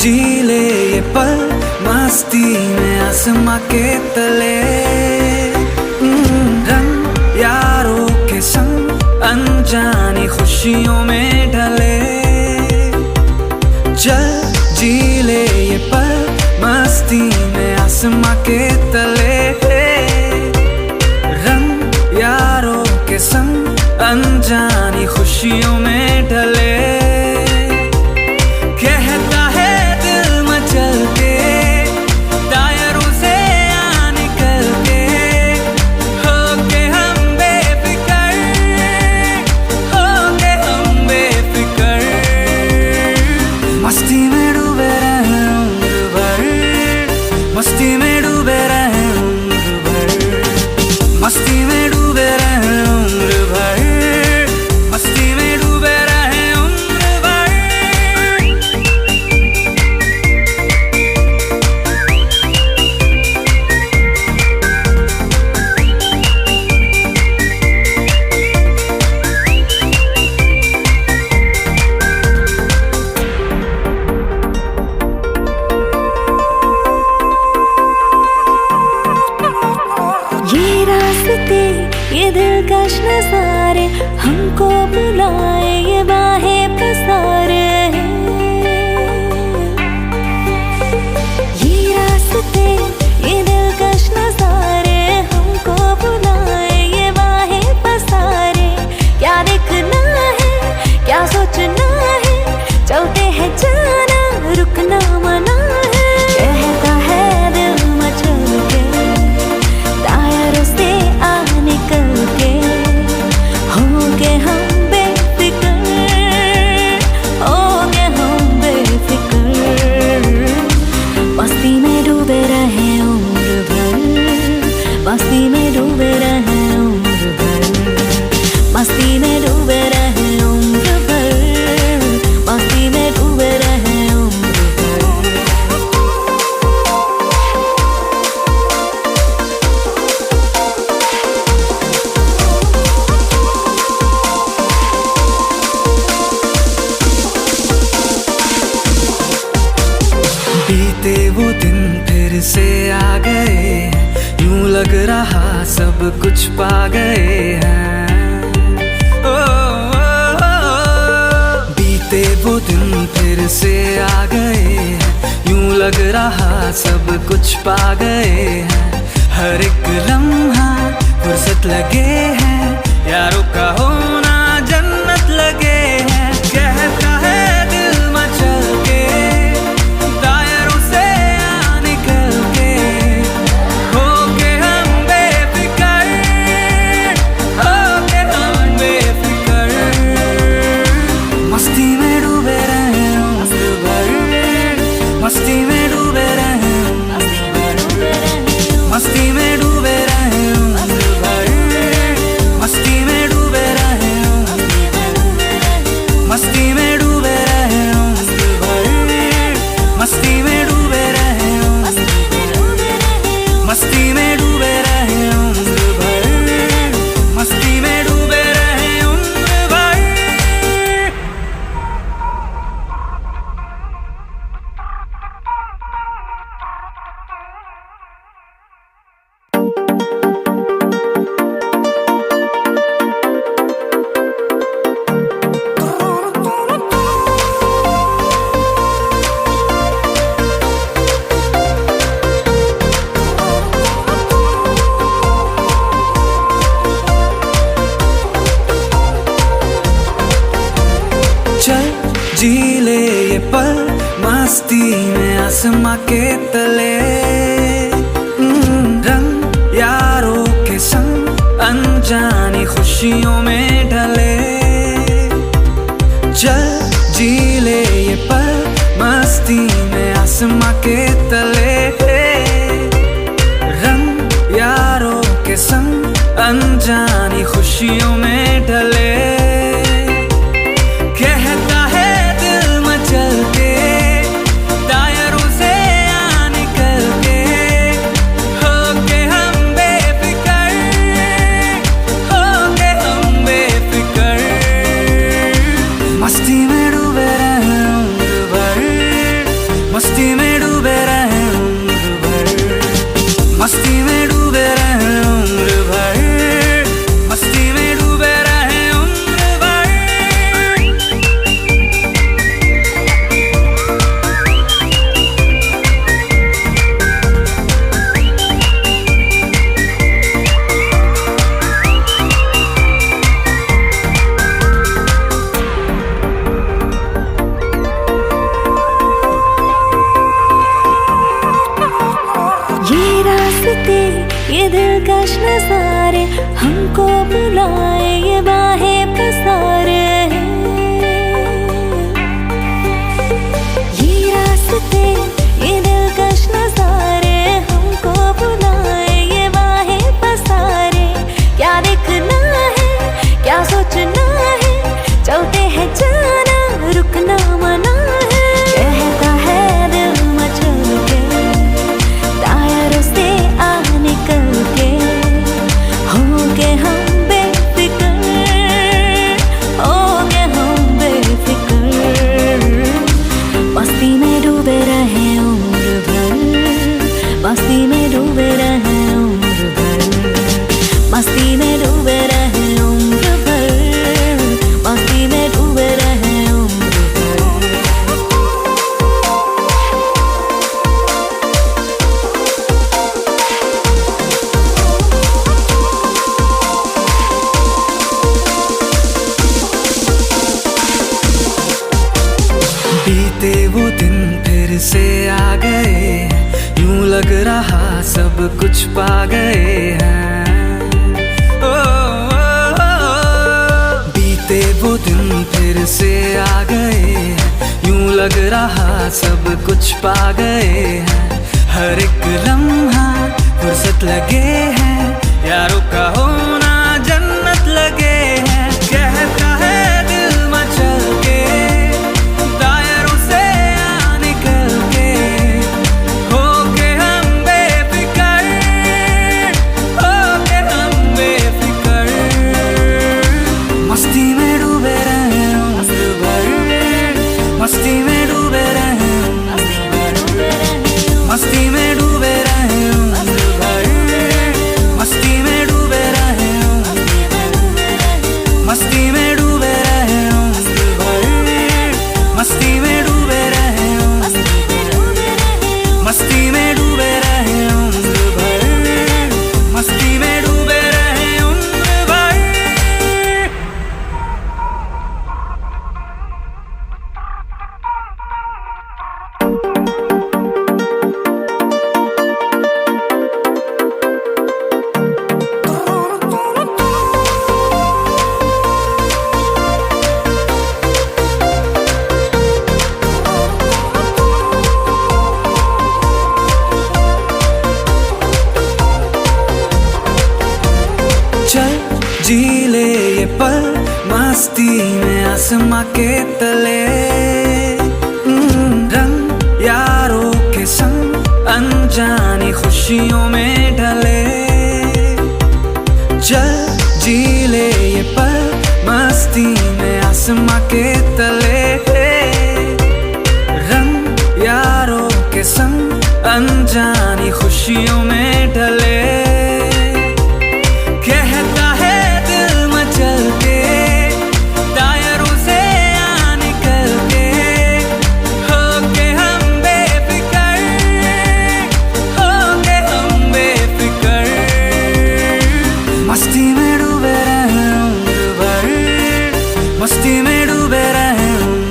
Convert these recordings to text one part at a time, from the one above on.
जी ले ये पल मस्ती में आसमां के तले। रंग यारों के संग अनजानी खुशियों में ढले। चल जी ले ये पल मस्ती में आसमां के तले। रंग यारों के संग अनजानी खुशियों में ढले। कहता है दिल मचल के टायरों से आ निकल के, होके हम बेफिकर, होके हम बेफिकर। मस्ती में डूबे रहे उम्र भर, मस्ती में डूबे रहे उम्र भर, मस्ती में डूबे रहे उम्र भर, मस्ती में डूबे रहे उम्र भर। ये रास्ते ये दिलकश नज़ारे हमको बुलाए, ये बाहें पसारे। ये रास्ते ये दिलकश नज़ारे हमको बुलाए, ये बाहें पसारे। क्या देखना है क्या सोचना है, चलते हैं जाना रुकना मना है। कहता है दिल मचल के टायरों से आ निकल के, होंगे हम बेफिकर, होंगे हम बेफिकर। मस्ती में डूबे रहे उम्र भर, मस्ती में डूबे रहे उम्र भर, मस्ती में डूबे रहे उम्र भर, मस्ती में डूबे रहे उम्र भर। बीते वो दिन फिर से आ गए, यूं लग रहा सब कुछ पा गए हैं। ओ, बीते वो दिन फिर से आ गए, यूं लग रहा सब कुछ पा गए हैं। हर एक लम्हा फुर्सत लगे हैं, यारों का होना जन्नत लगे हैं। कहता है दिल मचल के टायरों से आ निकल के, होके हम बेफिकर, होके हम बेफिकर। मस्ती में डूबे रहे उम्र भर, मस्ती में डूबे रहे उम्र भर, मस्ती में डूबे रहे उम्र भर, मस्ती में डूबे रहे उम्र भर, मस्ती में डूबे रहे उम्र भर, मस्ती में डूबे रहे उम्र भर, मस्ती में डूबे रहे उम्र भर, मस्ती में डूबे रहे उम्र भर। चल जी ले ये पल मस्ती में आसमां के तले। रंग यारों के संग अनजानी खुशियों में ढले। चल जी ले ये पल मस्ती में आसमां के तले। रंग यारों के संग अनजानी खुशियों में ढले। कहता है दिल मचल के टायरों से आ निकल के, होके हम बेफिकर, होके हम बेफिकर। मस्ती में डूबे रहे उम्र भर, दिलकश नजारे हमको बुलाए, ये बाहें पसारे ये रास्ते, ये दिलकश नजारे हमको बुलाए, ये बाहें पसारे। क्या देखना है, क्या सोचना है, चलते हैं जाना, रुकना मना है। कहता है दिल मचल के, टायरों से आ निकल के, होंगे हम बेफिक्र, होंगे हम बेफिक्र। मस्ती में डूबे रहे उम्र भर, मस्ती में डूबे रहे उम्र भर, मस्ती में डूबे रहे उम्र भर, मस्ती में डूबे रहे उम्र भर। बीते वो दिन फिर से आ गए हैं, यूं लग रहा सब कुछ पा गए हैं। ओ, ओ, ओ, बीते वो दिन फिर से आ गए हैं, यूं लग रहा सब कुछ पा गए हैं। हर एक लम्हा फुर्सत लगे हैं, यारों का होना जन्नत लगे हैं। कहता है दिल मचल के, टायरों से आ निकल के, होके हम बेफिक्र, होके हम बेफिक्र। मस्ती में डूबे रहे उम्र भर, मस्ती में डूबे रहे उम्र भर, मस्ती में डूबे रहे उम्र भर, मस्ती में डूबे रहे उम्र भर, मस्ती में डूबे रहे उम्र भर, मस्ती में डूबे रहे उम्र भर, मस्ती में डूबे रहे उम्र भर, मस्ती में डूबे रहे उम्र भर। चल जी ले ये पल, मस्ती में आसमां के तले, रंग यारों के संग अनजानी खुशियों में ढले। चल जी ले ये पल, मस्ती में आसमां के तले, रंग यारों के संग अनजानी खुशियों में ढले। कहता है दिल मचल के, टायरों से आ निकल के, होके हम बेफिक्र, होके हम बेफिक्र। मस्ती में डूबे रहे उम्र भर, मस्ती में डूबे रहे उम्र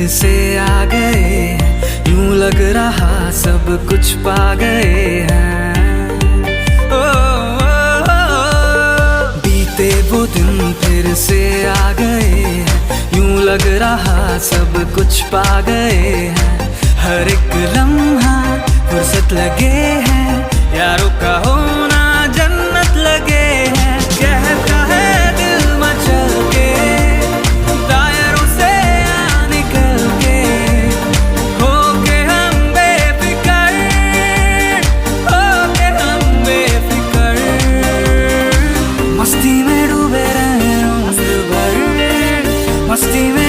से आ गए हैं, यूं लग रहा सब कुछ पा गए हैं। ओ, बीते वो दिन फिर से आ गए हैं, यूं लग रहा सब कुछ पा गए हैं। हर एक लम्हा फुर्सत लगे हैं, यारों का होना जन्नत लगे हैं। कहता है दिल मचल के, दायरों से आ निकल के, होके हम बेफिकर, होके हम बेफिकर। मस्ती में डूबे रहे उम्र भर, मस्ती में